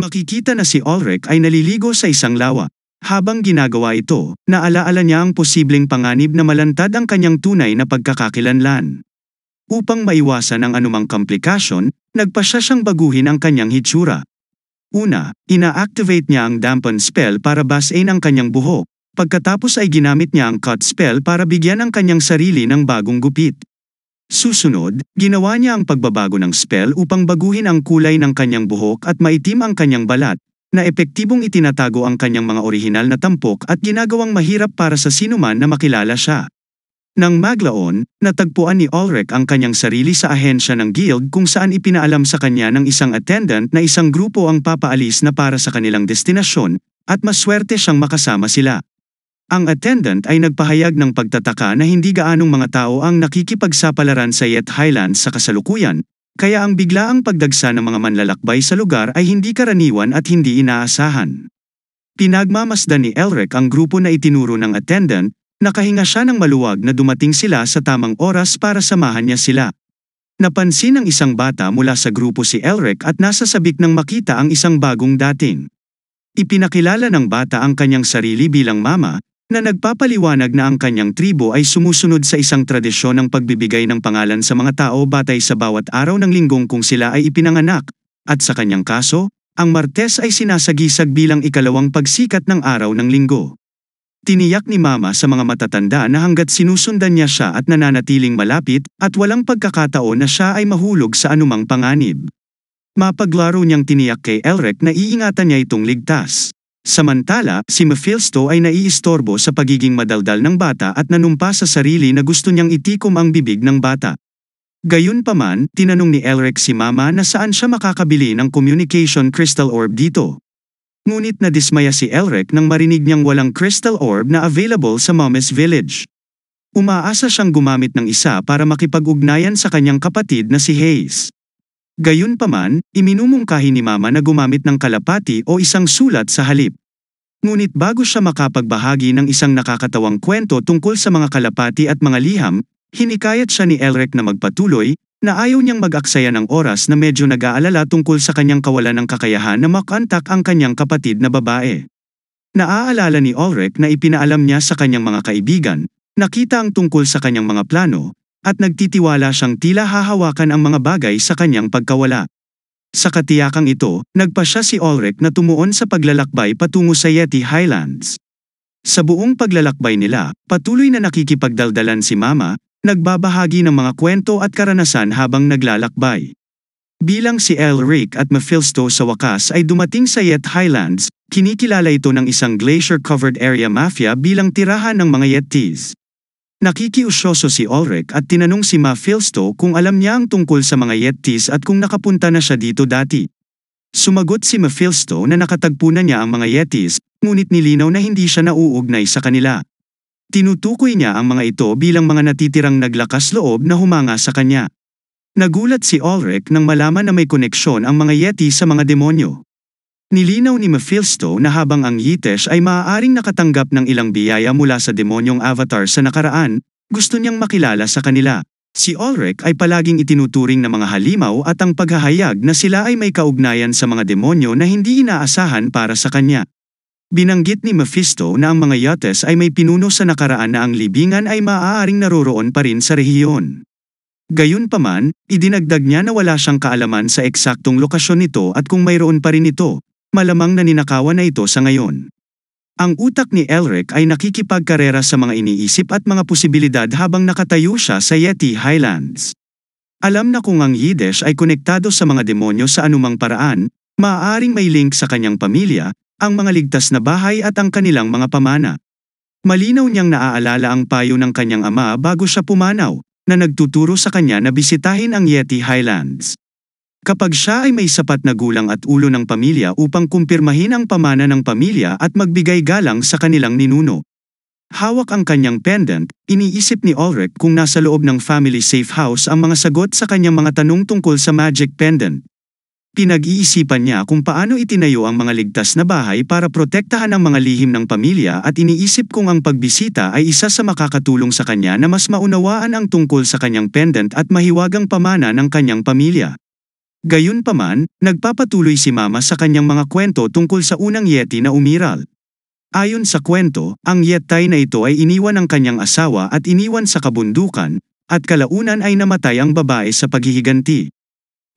Makikita na si Ulrich ay naliligo sa isang lawa. Habang ginagawa ito, naalaala niya ang posibleng panganib na malantad ang kanyang tunay na pagkakakilanlan. Upang maiwasan ang anumang komplikasyon, nagpasya siyang baguhin ang kanyang hitsura. Una, ina-activate niya ang dampen spell para basain ang kanyang buhok. Pagkatapos ay ginamit niya ang cut spell para bigyan ang kanyang sarili ng bagong gupit. Susunod, ginawa niya ang pagbabago ng spell upang baguhin ang kulay ng kanyang buhok at maitim ang kanyang balat, na epektibong itinatago ang kanyang mga orihinal na tampok at ginagawang mahirap para sa sinuman na makilala siya. Nang maglaon, natagpuan ni Ulrich ang kanyang sarili sa ahensya ng guild kung saan ipinaalam sa kanya ng isang attendant na isang grupo ang papaalis na para sa kanilang destinasyon, at maswerte siyang makasama sila. Ang attendant ay nagpahayag ng pagtataka na hindi gaanong mga tao ang nakikipagsapalaran sa Yet Highlands sa kasalukuyan, kaya ang biglaang pagdagsa ng mga manlalakbay sa lugar ay hindi karaniwan at hindi inaasahan. Pinagmamasdan ni Ulrich ang grupo na itinuro ng attendant, nakahinga siya ng maluwag na dumating sila sa tamang oras para samahan niya sila. Napansin ng isang bata mula sa grupo si Ulrich at nasa sabik nang makita ang isang bagong dating. Ipinakilala ng bata ang kanyang sarili bilang mama, na nagpapaliwanag na ang kanyang tribo ay sumusunod sa isang tradisyon ng pagbibigay ng pangalan sa mga tao batay sa bawat araw ng linggong kung sila ay ipinanganak, at sa kanyang kaso, ang Martes ay sinasagisag bilang ikalawang pagsikat ng araw ng linggo. Tiniyak ni Mama sa mga matatanda na hanggat sinusundan niya siya at nananatiling malapit at walang pagkakataon na siya ay mahulog sa anumang panganib. Mapaglaro niyang tiniyak kay Ulrich na iingatan niya itong ligtas. Samantala, si Mephisto ay naiistorbo sa pagiging madaldal ng bata at nanumpa sa sarili na gusto niyang itikom ang bibig ng bata. Gayunpaman, tinanong ni Ulrich si Mama na saan siya makakabili ng communication crystal orb dito. Ngunit nadismaya si Ulrich nang marinig niyang walang crystal orb na available sa Mama's Village. Umaasa siyang gumamit ng isa para makipag-ugnayan sa kanyang kapatid na si Hayes. Gayunpaman, iminumungkahi ni Mama na gumamit ng kalapati o isang sulat sa halip. Ngunit bago siya makapagbahagi ng isang nakakatawang kwento tungkol sa mga kalapati at mga liham, hinikayat siya ni Ulrich na magpatuloy, na ayaw niyang mag-aksaya ng oras na medyo nag-aalala tungkol sa kanyang kawalan ng kakayahan na makontak ang kanyang kapatid na babae. Naaalala ni Ulrich na ipinaalam niya sa kanyang mga kaibigan, nakita ang tungkol sa kanyang mga plano, at nagtitiwala siyang tila hahawakan ang mga bagay sa kanyang pagkawala. Sa katiyakang ito, nagpasya si Ulrich na tumuon sa paglalakbay patungo sa Yeti Highlands. Sa buong paglalakbay nila, patuloy na nakikipagdaldalan si Mama, nagbabahagi ng mga kwento at karanasan habang naglalakbay. Bilang si Ulrich at Mephisto sa wakas ay dumating sa Yet Highlands, kinikilala ito ng isang glacier-covered area mafia bilang tirahan ng mga Yetis. Nakikiusyoso si Ulrich at tinanong si Mephisto kung alam niya ang tungkol sa mga Yetis at kung nakapunta na siya dito dati. Sumagot si Mephisto na nakatagpo na niya ang mga Yetis, ngunit nilinaw na hindi siya nauugnay sa kanila. Tinutukoy niya ang mga ito bilang mga natitirang naglakas loob na humanga sa kanya. Nagulat si Ulrich nang malaman na may koneksyon ang mga Yeti sa mga demonyo. Nilinaw ni Mephisto na habang ang Yitesh ay maaaring nakatanggap ng ilang biyaya mula sa demonyong avatar sa nakaraan, gusto niyang makilala sa kanila. Si Ulrich ay palaging itinuturing na mga halimaw at ang paghahayag na sila ay may kaugnayan sa mga demonyo na hindi inaasahan para sa kanya. Binanggit ni Mephisto na ang mga Yetis ay may pinuno sa nakaraan na ang libingan ay maaaring naroroon pa rin sa rehiyon. Gayunpaman, idinagdag niya na wala siyang kaalaman sa eksaktong lokasyon nito at kung mayroon pa rin ito, malamang na ninakawan na ito sa ngayon. Ang utak ni Ulrich ay nakikipagkarera sa mga iniisip at mga posibilidad habang nakatayo siya sa Yeti Highlands. Alam na kung ang Yiddish ay konektado sa mga demonyo sa anumang paraan, maaaring may link sa kanyang pamilya, ang mga ligtas na bahay at ang kanilang mga pamana. Malinaw niyang naaalala ang payo ng kanyang ama bago siya pumanaw, na nagtuturo sa kanya na bisitahin ang Yeti Highlands. Kapag siya ay may sapat na gulang at ulo ng pamilya upang kumpirmahin ang pamana ng pamilya at magbigay galang sa kanilang ninuno. Hawak ang kanyang pendant, iniisip ni Ulrich kung nasa loob ng family safe house ang mga sagot sa kanyang mga tanong tungkol sa magic pendant. Pinag-iisipan niya kung paano itinayo ang mga ligtas na bahay para protektahan ang mga lihim ng pamilya at iniisip kung ang pagbisita ay isa sa makakatulong sa kanya na mas maunawaan ang tungkol sa kanyang pendant at mahiwagang pamana ng kanyang pamilya. Gayunpaman, nagpapatuloy si Mama sa kanyang mga kwento tungkol sa unang Yeti na umiral. Ayon sa kwento, ang Yeti na ito ay iniwan ng kanyang asawa at iniwan sa kabundukan, at kalaunan ay namatay ang babae sa paghihiganti.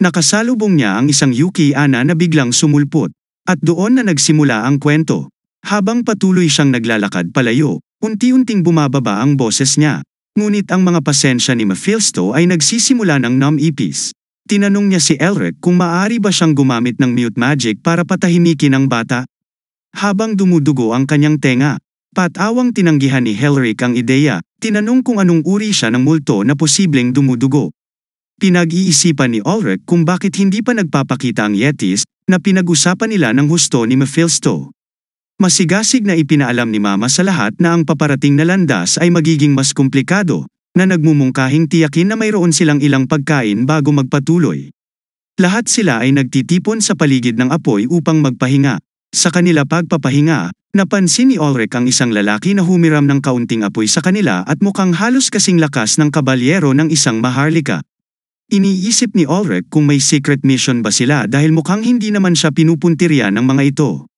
Nakasalubong niya ang isang Yuki Ana na biglang sumulpot, at doon na nagsimula ang kwento. Habang patuloy siyang naglalakad palayo, unti-unting bumababa ang boses niya. Ngunit ang mga pasensya ni Mephisto ay nagsisimula ng nam-ipis. Tinanong niya si Elric kung maaari ba siyang gumamit ng mute magic para patahimikin ang bata. Habang dumudugo ang kanyang tenga, patawang tinanggihan ni Elric ang ideya, tinanong kung anong uri siya ng multo na posibleng dumudugo. Pinag-iisipan ni Ulrich kung bakit hindi pa nagpapakita ang Yetis na pinag-usapan nila ng husto ni Mephisto. Masigasig na ipinaalam ni Mama sa lahat na ang paparating na landas ay magiging mas komplikado, na nagmumungkahing tiyakin na mayroon silang ilang pagkain bago magpatuloy. Lahat sila ay nagtitipon sa paligid ng apoy upang magpahinga. Sa kanila pagpapahinga, napansin ni Ulrich ang isang lalaki na humiram ng kaunting apoy sa kanila at mukhang halos kasing lakas ng kabalyero ng isang maharlika. Iniisip ni Ulrich kung may secret mission ba sila dahil mukhang hindi naman siya pinupuntirya ng mga ito.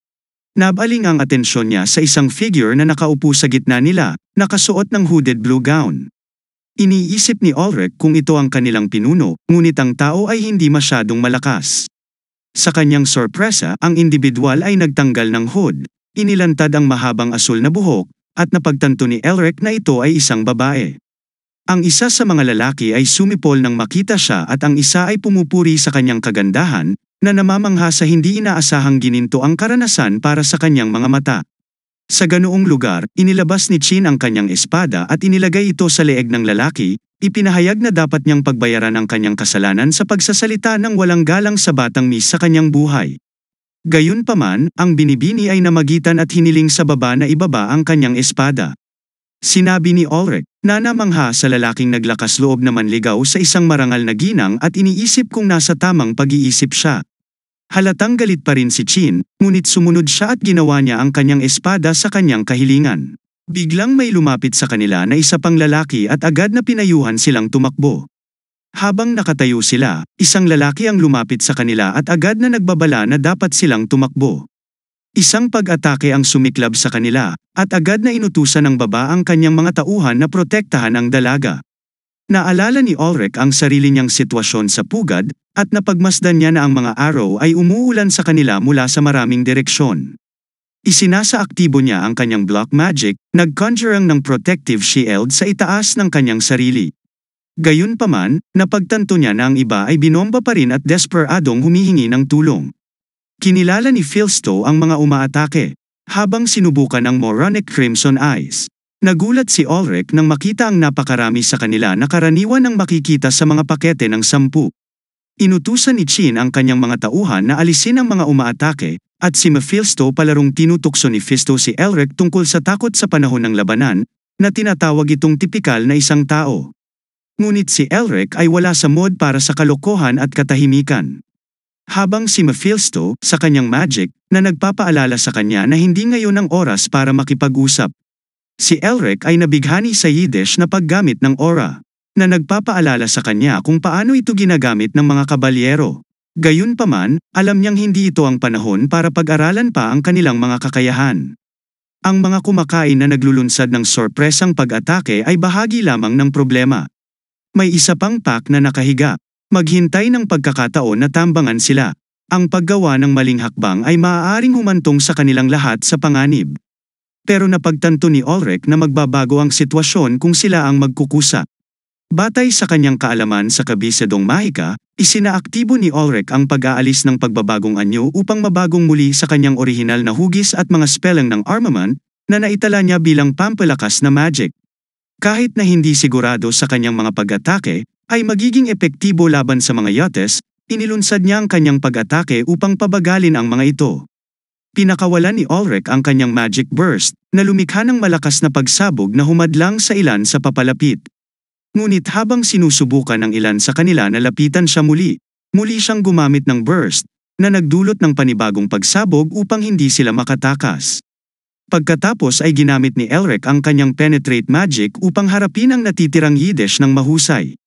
Nabaling ang atensyon niya sa isang figure na nakaupo sa gitna nila, nakasuot ng hooded blue gown. Iniisip ni Ulrich kung ito ang kanilang pinuno, ngunit ang tao ay hindi masyadong malakas. Sa kanyang sorpresa, ang individual ay nagtanggal ng hood, inilantad ang mahabang asul na buhok, at napagtanto ni Elric na ito ay isang babae. Ang isa sa mga lalaki ay sumipol nang makita siya at ang isa ay pumupuri sa kanyang kagandahan, na namamangha sa hindi inaasahang gininto ang karanasan para sa kanyang mga mata. Sa ganoong lugar, inilabas ni Chin ang kanyang espada at inilagay ito sa leeg ng lalaki, ipinahayag na dapat niyang pagbayaran ang kanyang kasalanan sa pagsasalita ng walang galang sa batang Miss sa kanyang buhay. Gayunpaman, ang binibini ay namagitan at hiniling sa baba na ibaba ang kanyang espada. Sinabi ni Ulrich, na namangha sa lalaking naglakas loob na manligaw sa isang marangal na ginang at iniisip kung nasa tamang pag-iisip siya. Halatang galit pa rin si Chin, ngunit sumunod siya at ginawa niya ang kanyang espada sa kanyang kahilingan. Biglang may lumapit sa kanila na isa pang lalaki at agad na pinayuhan silang tumakbo. Habang nakatayo sila, isang lalaki ang lumapit sa kanila at agad na nagbabala na dapat silang tumakbo. Isang pag-atake ang sumiklab sa kanila, at agad na inutusan ng baba ang kanyang mga tauhan na protektahan ang dalaga. Naalala ni Ulrich ang sarili niyang sitwasyon sa pugad, at napagmasdan niya na ang mga arrow ay umuulan sa kanila mula sa maraming direksyon. Isinasaaktibo niya ang kanyang block magic, nag-conjure ng protective shield sa itaas ng kanyang sarili. Gayunpaman, napagtanto niya na ang iba ay binomba pa rin at desperadong humihingi ng tulong. Kinilala ni Mephisto ang mga umaatake, habang sinubukan ang moronic crimson eyes. Nagulat si Ulrich nang makita ang napakarami sa kanila na karaniwan ang makikita sa mga pakete ng 10. Inutusan ni Chin ang kanyang mga tauhan na alisin ang mga umaatake, at si Mephisto palarong tinutukso ni Mephisto si Elric tungkol sa takot sa panahon ng labanan, na tinatawag itong tipikal na isang tao. Ngunit si Elric ay wala sa mood para sa kalokohan at katahimikan. Habang si Mephisto, sa kanyang magic, na nagpapaalala sa kanya na hindi ngayon ang oras para makipag-usap. Si Elric ay nabighani sa Yiddish na paggamit ng aura, na nagpapaalala sa kanya kung paano ito ginagamit ng mga kabalyero. Gayunpaman, alam niyang hindi ito ang panahon para pag-aralan pa ang kanilang mga kakayahan. Ang mga kumakain na naglulunsad ng sorpresang pag-atake ay bahagi lamang ng problema. May isa pang pack na nakahiga. Maghintay ng pagkakataon na tambangan sila. Ang paggawa ng maling hakbang ay maaaring humantong sa kanilang lahat sa panganib. Pero napagtanto ni Ulrich na magbabago ang sitwasyon kung sila ang magkukusa. Batay sa kanyang kaalaman sa kabisadong mahika, isinaaktibo ni Ulrich ang pag-aalis ng pagbabagong anyo upang mabagong muli sa kanyang orihinal na hugis at mga spelling ng armament na naitala niya bilang pampalakas na magic. Kahit na hindi sigurado sa kanyang mga pag-atake, ay magiging epektibo laban sa mga yates, inilunsad niya ang kanyang pag-atake upang pabagalin ang mga ito. Pinakawalan ni Ulrich ang kanyang magic burst, na lumikha ng malakas na pagsabog na humadlang sa ilan sa papalapit. Ngunit habang sinusubukan ng ilan sa kanila na lapitan siya muli siyang gumamit ng burst, na nagdulot ng panibagong pagsabog upang hindi sila makatakas. Pagkatapos ay ginamit ni Elric ang kanyang penetrate magic upang harapin ang natitirang Yiddish ng mahusay.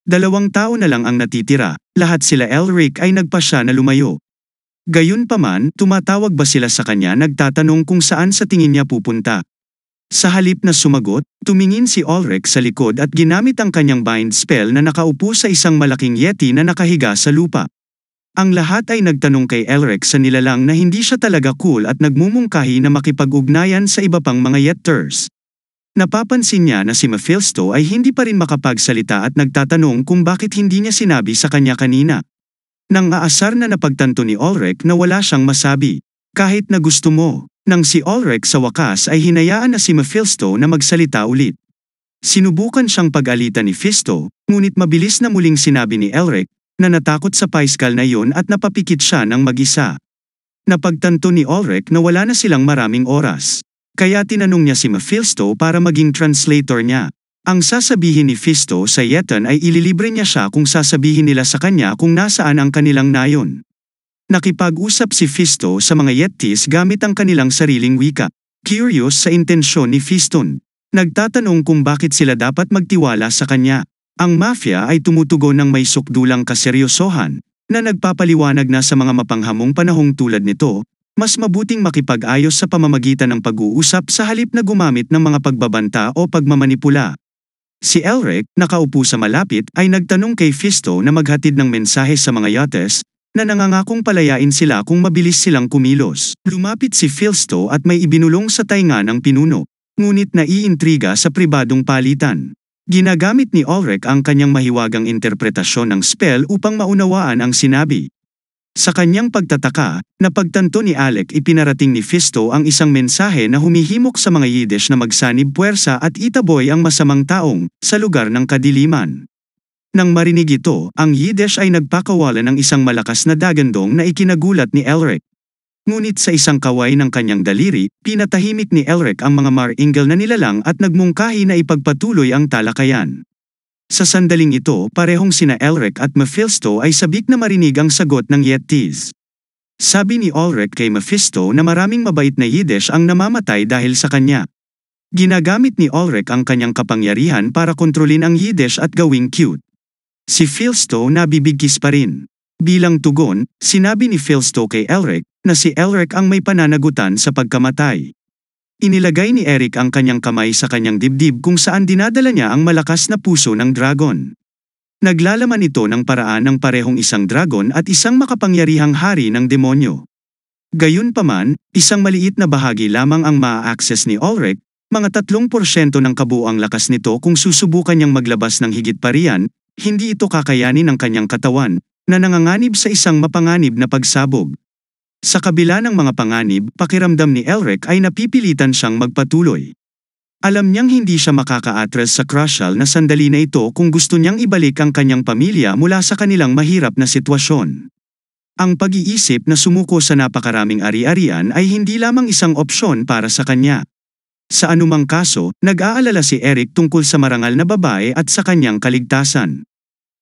2 tao na lang ang natitira, lahat sila Elric ay nagpasya na lumayo. Gayunpaman, tumatawag ba sila sa kanya nagtatanong kung saan sa tingin niya pupunta. Sa halip na sumagot, tumingin si Ulrich sa likod at ginamit ang kanyang bind spell na nakaupo sa isang malaking yeti na nakahiga sa lupa. Ang lahat ay nagtanong kay Elric sa nilalang na hindi siya talaga cool at nagmumungkahi na makipag-ugnayan sa iba pang mga yetters. Napapansin niya na si Mephisto ay hindi pa rin makapagsalita at nagtatanong kung bakit hindi niya sinabi sa kanya kanina. Nang aasar na napagtanto ni Ulrich na wala siyang masabi. Kahit na gusto mo. Nang si Ulrich sa wakas ay hinayaan na si Mephisto na magsalita ulit. Sinubukan siyang pag-alitan ni Fisto, ngunit mabilis na muling sinabi ni Elric na natakot sa paiskal na iyon at napapikit siya ng mag-isa. Napagtanto ni Ulrich na wala na silang maraming oras. Kaya tinanong niya si Mephisto para maging translator niya. Ang sasabihin ni Fisto sa Yeton ay ililibre niya siya kung sasabihin nila sa kanya kung nasaan ang kanilang nayon. Nakipag-usap si Fisto sa mga Yetis gamit ang kanilang sariling wika. Curious sa intensyon ni Fiston. Nagtatanong kung bakit sila dapat magtiwala sa kanya. Ang mafia ay tumutugon ng may sukdulang kaseryosohan, na nagpapaliwanag na sa mga mapanghamong panahong tulad nito, mas mabuting makipag-ayos sa pamamagitan ng pag-uusap sa halip na gumamit ng mga pagbabanta o pagmamanipula. Si Elric, nakaupo sa malapit, ay nagtanong kay Fisto na maghatid ng mensahe sa mga Yetes, na nangangakong palayain sila kung mabilis silang kumilos. Lumapit si Fisto at may ibinulong sa tainga ng pinuno, ngunit naiintriga sa pribadong palitan. Ginagamit ni Ulrich ang kanyang mahiwagang interpretasyon ng spell upang maunawaan ang sinabi. Sa kanyang pagtataka, napagtanto ni Alec ipinarating ni Fisto ang isang mensahe na humihimok sa mga Yiddish na magsanib puwersa at itaboy ang masamang taong sa lugar ng kadiliman. Nang marinig ito, ang Yiddish ay nagpakawalan ng isang malakas na dagandong na ikinagulat ni Elric. Ngunit sa isang kaway ng kanyang daliri, pinatahimik ni Elric ang mga Mar-Ingel na nilalang at nagmungkahi na ipagpatuloy ang talakayan. Sa sandaling ito, parehong sina Elric at Mephisto ay sabik na marinig ang sagot ng Yetis. Sabi ni Ulrich kay Mephisto na maraming mabait na Yiddish ang namamatay dahil sa kanya. Ginagamit ni Ulrich ang kanyang kapangyarihan para kontrolin ang Yiddish at gawing cute. Si Fisto nabibigkis pa rin. Bilang tugon, sinabi ni Fisto kay Elric na si Elric ang may pananagutan sa pagkamatay. Inilagay ni Eric ang kanyang kamay sa kanyang dibdib kung saan dinadala niya ang malakas na puso ng dragon. Naglalaman ito ng paraan ng parehong isang dragon at isang makapangyarihang hari ng demonyo. Gayunpaman, isang maliit na bahagi lamang ang maa-access ni Ulrich, mga 3% ng kabuuang lakas nito kung susubukan niyang maglabas ng higit pa riyan. Hindi ito kakayanin ng kanyang katawan, na nanganganib sa isang mapanganib na pagsabog. Sa kabila ng mga panganib, pakiramdam ni Elric ay napipilitan siyang magpatuloy. Alam niyang hindi siya makaka-atras sa crucial na sandali na ito kung gusto niyang ibalik ang kanyang pamilya mula sa kanilang mahirap na sitwasyon. Ang pag-iisip na sumuko sa napakaraming ari-arian ay hindi lamang isang opsyon para sa kanya. Sa anumang kaso, nag-aalala si Eric tungkol sa marangal na babae at sa kanyang kaligtasan.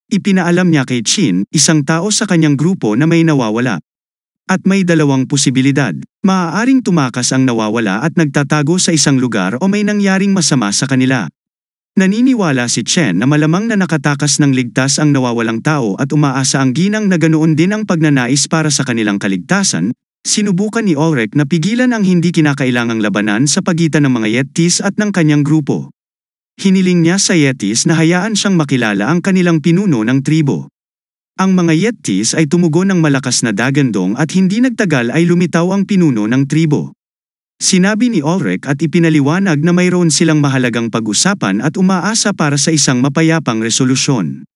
Ipinaalam niya kay Chin, isang tao sa kanyang grupo na may nawawala. At may 2 posibilidad, maaaring tumakas ang nawawala at nagtatago sa isang lugar o may nangyaring masama sa kanila. Naniniwala si Chen na malamang na nakatakas ng ligtas ang nawawalang tao at umaasa ang ginang na ganoon din ang pagnanais para sa kanilang kaligtasan. Sinubukan ni Ulrich na pigilan ang hindi kinakailangang labanan sa pagitan ng mga Yetis at ng kanyang grupo. Hiniling niya sa Yetis na hayaan siyang makilala ang kanilang pinuno ng tribo. Ang mga Yetis ay tumugon ng malakas na dagandong at hindi nagtagal ay lumitaw ang pinuno ng tribo. Sinabi ni Ulrich at ipinaliwanag na mayroon silang mahalagang pag-usapan at umaasa para sa isang mapayapang resolusyon.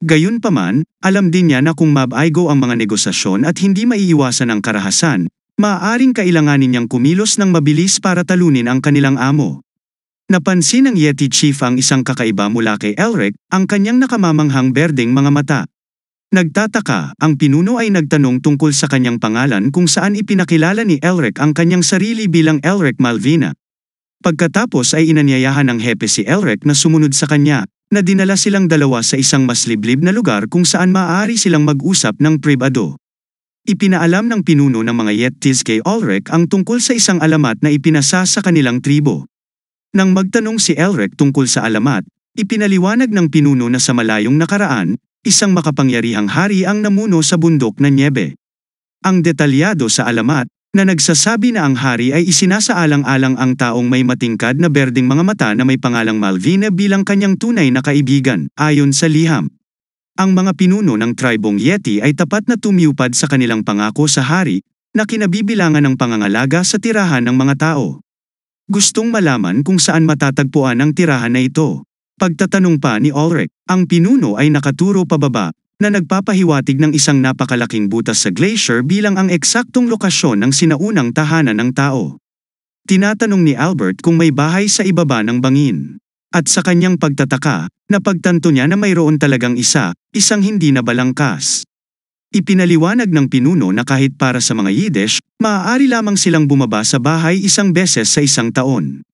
Gayunpaman, alam din niya na kung mabaigo ang mga negosasyon at hindi maiiwasan ang karahasan, maaaring kailanganin niyang kumilos ng mabilis para talunin ang kanilang amo. Napansin ng Yeti Chief ang isang kakaiba mula kay Elric, ang kanyang nakamamanghang berdeng mga mata. Nagtataka, ang pinuno ay nagtanong tungkol sa kanyang pangalan kung saan ipinakilala ni Elric ang kanyang sarili bilang Elric Malvina. Pagkatapos ay inanyayahan ng hepe si Elric na sumunod sa kanya, na dinala silang dalawa sa isang mas liblib na lugar kung saan maaari silang mag-usap ng pribado. Ipinaalam ng pinuno ng mga Yetis kay Ulrich ang tungkol sa isang alamat na ipinasa sa kanilang tribo. Nang magtanong si Elric tungkol sa alamat, Ipinaliwanag ng pinuno na sa malayong nakaraan, isang makapangyarihang hari ang namuno sa bundok na Niebe. Ang detalyado sa alamat, na nagsasabi na ang hari ay isinasaalang-alang ang taong may matingkad na berdeng mga mata na may pangalang Malvina bilang kanyang tunay na kaibigan, ayon sa liham. Ang mga pinuno ng tribong Yeti ay tapat na tumiupad sa kanilang pangako sa hari, na kinabibilangan ng pangangalaga sa tirahan ng mga tao. Gustong malaman kung saan matatagpuan ang tirahan na ito. Pagtatanong pa ni Ulrich, ang pinuno ay nakaturo pababa, na nagpapahiwatig ng isang napakalaking butas sa glacier bilang ang eksaktong lokasyon ng sinaunang tahanan ng tao. Tinatanong ni Albert kung may bahay sa ibaba ng bangin. At sa kanyang pagtataka, napagtanto niya na mayroon talagang isang hindi na balangkas. Ipinaliwanag ng pinuno na kahit para sa mga Yiddish, maaari lamang silang bumaba sa bahay isang beses sa isang taon.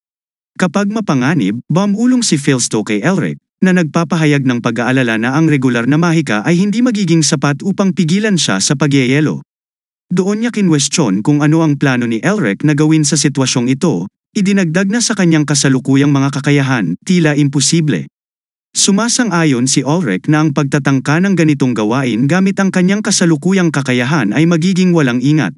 Kapag mapanganib, bumulong si Filsto kay Elric, na nagpapahayag ng pag-aalala na ang regular na mahika ay hindi magiging sapat upang pigilan siya sa pagyeyelo. Doon niya kinwestiyon kung ano ang plano ni Elric na gawin sa sitwasyong ito, idinagdag na sa kanyang kasalukuyang mga kakayahan, tila imposible. Sumasang-ayon si Ulrich na ang pagtatangka ng ganitong gawain gamit ang kanyang kasalukuyang kakayahan ay magiging walang ingat.